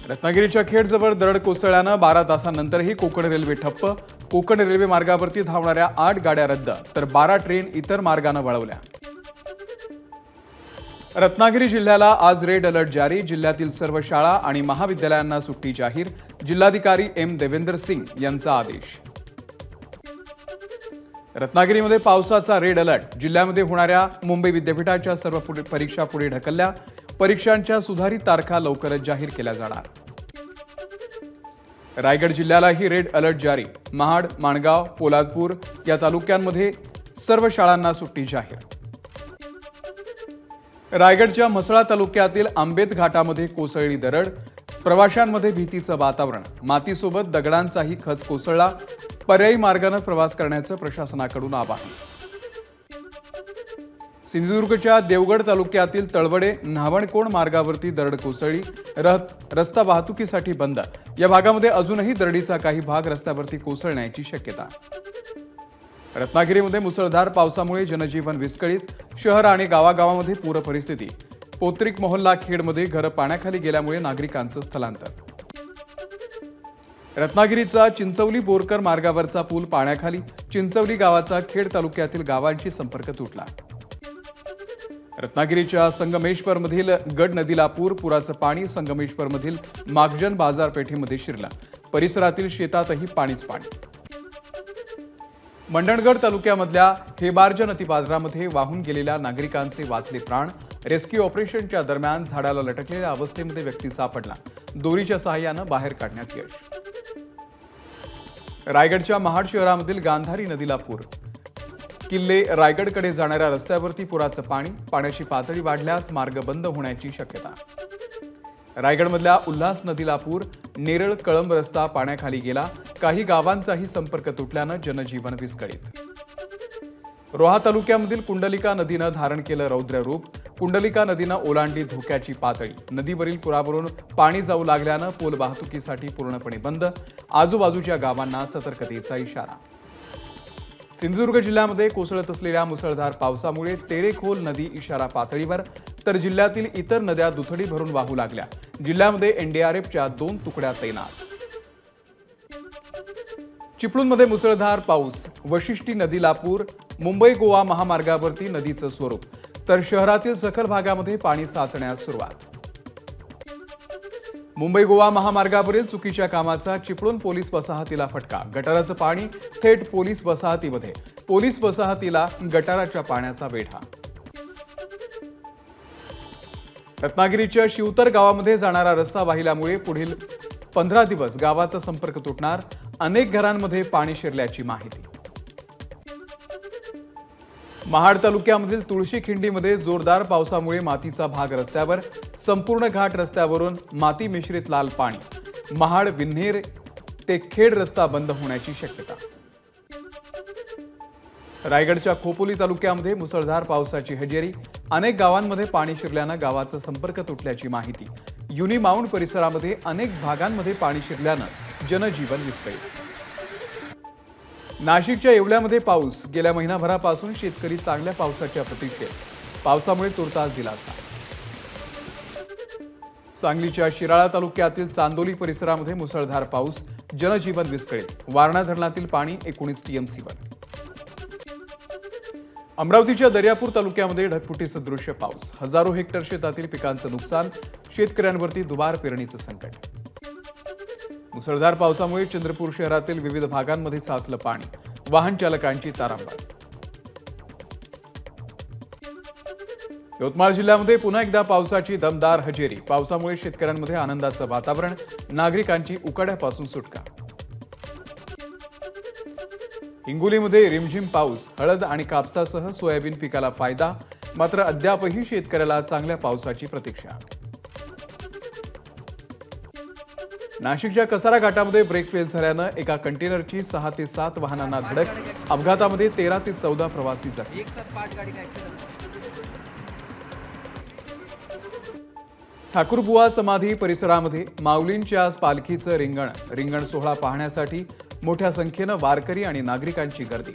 रत्नागिरीच्या खेडजवळ दरड कोसळल्याने 12 तासांनंतरही कोकण रेल्वे ठप्प। कोकण रेल्वे मार्गावरती धावणाऱ्या 8 गाड्या रद्द तर 12 ट्रेन इतर मार्गाने वळवल्या। रत्नागिरी जिल्ह्याला आज रेड अलर्ट जारी। जिल्ह्यातील सर्व शाळा आणि महाविद्यालयांना सुट्टी जाहीर। जिल्हाधिकारी एम देवेंद्र सिंग यांचा आदेश। रत्नागिरीमध्ये पावसाचा रेड अलर्ट। जिल्ह्यामध्ये होणाऱ्या मुंबई विद्यापीठाच्या सर्व परीक्षा पुढे ढकलल्या। परीक्षांच्या सुधारित तारखा लवकरच जाहीर केल्या जाणार। रायगड जिल्ह्यालाही रेड अलर्ट जारी। महाड, माणगाव, पोलादपूर या तालुक्यांमध्ये सर्व शाळांना सुट्टी जाहीर। रायगडच्या म्हसळा तालुक्यातील आंबेत घाटामध्ये कोसळली दरड। प्रवाशांमध्ये भीतीचं वातावरण। मातीसोबत दगडांचाही खच कोसळला। पर्यायी मार्गाने प्रवास करण्याचं प्रशासनाकडून आवाहन। सिंधुदुर्गच्या देवगड तालुक्यातील तळवडे न्हावणकोण मार्गावरती दरड कोसळली। रस्ता वाहतुकीसाठी बंद। या भागामध्ये अजूनही दरडीचा काही भाग रस्त्यावरती कोसळण्याची शक्यता। रत्नागिरीमध्ये मुसळधार पावसामुळे जनजीवन विस्कळीत। शहर आणि गावागावामध्ये पूर परिस्थिती। पोत्रिक मोहल्ला खेडमध्ये घरं पाण्याखाली गेल्यामुळे नागरिकांचं स्थलांतर। रत्नागिरीचा चिंचवली बोरकर मार्गावरचा पूल पाण्याखाली। चिंचवली गावाचा खेड तालुक्यातील गावांशी संपर्क तुटला। रत्नागिरीच्या संगमेश्वरमधील गड नदीला पूर। पुराचं पाणी संगमेश्वरमधील मागजन बाजारपेठेमध्ये शिरलं। परिसरातील शेतातही पाणीच पाणी। मंडणगड तालुक्यामधल्या हेबार्ज नदीपात्रामध्ये वाहून गेलेल्या नागरिकांचे वाचले प्राण। रेस्क्यू ऑपरेशनच्या दरम्यान झाडाला लटकलेल्या अवस्थेमध्ये व्यक्ती सापडला। दोरीच्या सहाय्याने बाहेर काढण्यात यश। रायगडच्या महाड शहरामधील गांधारी नदीला पूर। किल्ले रायगडकडे जाणाऱ्या रस्त्यावरती पुराचं पाणी। पाण्याची पातळी वाढल्यास मार्ग बंद होण्याची शक्यता। रायगडमधल्या उल्हास नदीला पूर। नेरळ कळंब रस्ता पाण्याखाली गेला। काही गावांचाही संपर्क तुटल्यानं जनजीवन विस्कळीत। रोहा तालुक्यामधील कुंडलिका नदीनं धारण केलं रौद्र रूप। कुंडलिका नदीनं ओलांडली धोक्याची पातळी। नदीवरील पुरावरून पाणी जाऊ लागल्यानं पूल वाहतुकीसाठी पूर्णपणे बंद। आजूबाजूच्या गावांना सतर्कतेचा इशारा। सिंधुदुर्ग जिल्ह्यामध्ये कोसळत असलेल्या मुसळधार पावसामुळे तेरेखोल नदी इशारा पातळीवर तर जिल्ह्यातील इतर नद्या दुथडी भरून वाहू लागल्या। जिल्ह्यामध्ये एनडीआरएफच्या 2 तुकड्या तैनात। चिपळूणमध्ये मुसळधार पाऊस। वशिष्ठी नदीला पूर। मुंबई गोवा महामार्गावरती नदीचं स्वरूप तर शहरातील सखल भागामध्ये पाणी साचण्यास सुरुवात। मुंबई गोवा महामार्गावरील चुकीच्या कामाचा चिपळूण पोलीस वसाहतीला फटका। गटाराचं पाणी थेट पोलीस वसाहतीमध्ये। पोलीस वसाहतीला गटाराच्या पाण्याचा वेढा। रत्नागिरीच्या शिवतर गावामध्ये जाणारा रस्ता वाहिल्यामुळे पुढील 15 दिवस गावाचा संपर्क तुटणार। अनेक घरांमध्ये पाणी शिरल्याची माहिती। महाड तालुक्यामधील तुळशीखिंडीमध्ये जोरदार पावसामुळे मातीचा भाग रस्त्यावर। संपूर्ण घाट रस्त्यावरून माती मिश्रित लाल पाणी। महाड विन्हेर ते खेड रस्ता बंद होण्याची शक्यता। रायगडच्या खोपोली तालुक्यामध्ये मुसळधार पावसाची हजेरी। अनेक गावांमध्ये पाणी शिरल्यानं गावाचा संपर्क तुटल्याची माहिती। युनी माउंट परिसरामध्ये अनेक भागांमध्ये पाणी शिरल्यानं जनजीवन विस्कळीत। नाशिकच्या येवल्यामध्ये पाऊस। गेल्या महिनाभरापासून शेतकरी चांगल्या पावसाच्या प्रतीक्षेत। पावसामुळे तुर्तास दिलासा। सांगलीच्या शिराळा तालुक्यातील चांदोली परिसरामध्ये मुसळधार पाऊस। जनजीवन विस्कळीत। वारणा धरणातील पाणी 19 टीएमसीवर। अमरावतीच्या दर्यापूर तालुक्यामध्ये ढगफुटीसदृश्य पाऊस। हजारो हेक्टर शेतातील पिकांचं नुकसान। शेतकऱ्यांवरती दुबार पेरणीचं संकट। मुसळधार पावसामुळे चंद्रपूर शहरातील विविध भागांमध्ये साचलं पाणी। वाहन चालकांची तारांबळ। यवतमाळ जिल्ह्यामध्ये पुन्हा एकदा पावसाची दमदार हजेरी। पावसामुळे शेतकऱ्यांमध्ये आनंदाचं वातावरण। नागरिकांची उकाड्यापासून सुटका। हिंगोलीमध्ये रिमझिम पाऊस। हळद आणि कापसासह सोयाबीन पिकाला फायदा। मात्र अद्यापही शेतकऱ्याला चांगल्या पावसाची प्रतीक्षा। नाशिकच्या कसारा घाटामध्ये ब्रेक फेल झाल्यानं एका कंटेनरची 6 ते 7 वाहनांना धडक। अपघातामध्ये 13 ते 14 प्रवासी जखमी। ठाकूरबुवा समाधी परिसरामध्ये माऊलींच्या पालखीचं रिंगण सोहळा पाहण्यासाठी मोठ्या संख्येनं वारकरी आणि नागरिकांची गर्दी।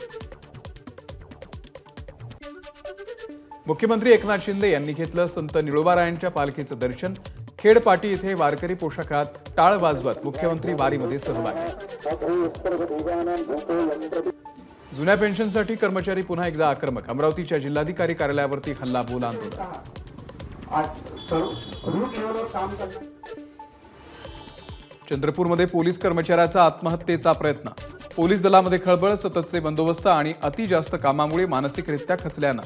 मुख्यमंत्री एकनाथ शिंदे यांनी घेतलं संत निळोबारायांच्या पालखीचं दर्शन। खेडपाटी येथे वारकरी पोशाखात टाळ वाजवत मुख्यमंत्री वारीमध्ये सहभागी. जुन्या पेन्शनसाठी कर्मचारी पुन्हा एकदा आक्रमक. अमरावतीच्या जिल्हाधिकारी कार्यालयावरती हल्लाबोल आंदोलन. चंद्रपूरमध्ये पोलीस कर्मचाऱ्याचा आत्महत्येचा प्रयत्न. पोलीस दलामध्ये खळबळ, सततचे बंदोबस्त आणि अति जास्त कामामुळे मानसिकरित्या खचल्यानं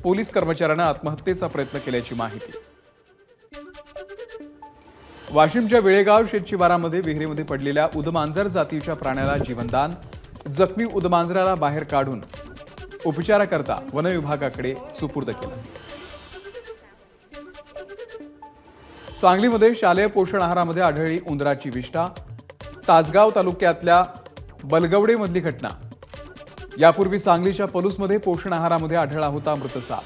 पोलीस कर्मचाऱ्यानं आत्महत्येचा प्रयत्न केल्याची माहिती. वाशिमच्या वेळेगाव शेतशिवारामध्ये विहिरीमध्ये पडलेल्या उदमांजर जातीच्या प्राण्याला जीवनदान. जखमी उदमांजराला बाहेर काढून उपचाराकरता वनविभागाकडे सुपूर्द केलं. सांगलीमध्ये शालेय पोषण आहारामध्ये आढळली उंदराची विष्ठा. तासगाव तालुक्यातल्या बलगवडेमधली घटना. यापूर्वी सांगलीच्या पलूसमध्ये पोषण आहारामध्ये आढळला होता मृत साप.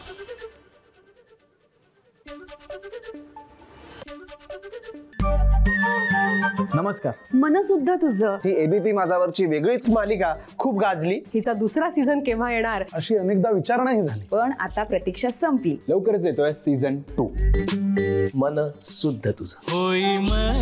नमस्कार. मन सुद्धा तुझं. ही एबीपी माझावरची वेगळीच मालिका खूप गाजली. हिचा दुसरा सीझन केव्हा येणार अशी अनेकदा विचारणाही झाली. पण आता प्रतीक्षा संपली. लवकरच येतोय सीझन 2. मन शुद्ध तुझं.